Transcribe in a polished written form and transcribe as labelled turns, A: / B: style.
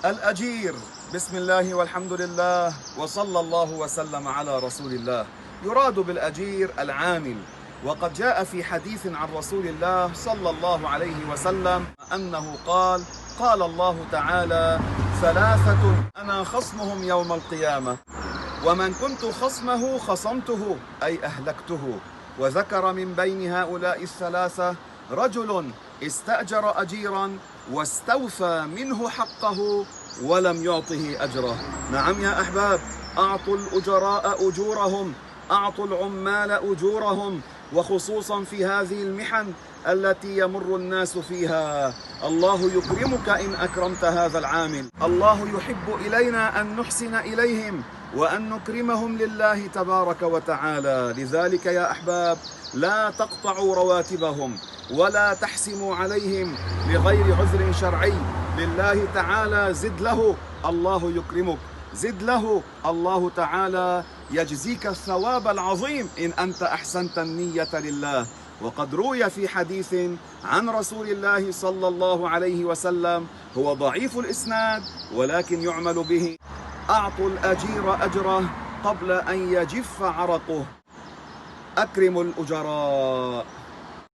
A: الأجير. بسم الله والحمد لله وصلى الله وسلم على رسول الله. يراد بالأجير العامل، وقد جاء في حديث عن رسول الله صلى الله عليه وسلم أنه قال الله تعالى: ثلاثة أنا خصمهم يوم القيامة، ومن كنت خصمه خصمته أي أهلكته. وذكر من بين هؤلاء الثلاثة رجل استأجر أجيرا واستوفى منه حقه ولم يعطه أجره. نعم يا أحباب، أعطوا الأجراء أجورهم، أعطوا العمال أجورهم، وخصوصا في هذه المحن التي يمر الناس فيها. الله يكرمك إن أكرمت هذا العامل. الله يحب إلينا أن نحسن إليهم وأن نكرمهم لله تبارك وتعالى. لذلك يا أحباب، لا تقطعوا رواتبهم ولا تحسموا عليهم لغير عذر شرعي. لله تعالى زد له، الله يكرمك. زد له، الله تعالى يجزيك الثواب العظيم إن أنت أحسنت النية لله. وقد روي في حديث عن رسول الله صلى الله عليه وسلم، هو ضعيف الإسناد ولكن يعمل به: أعطوا الأجير أجره قبل أن يجف عرقه. أكرموا الأجراء.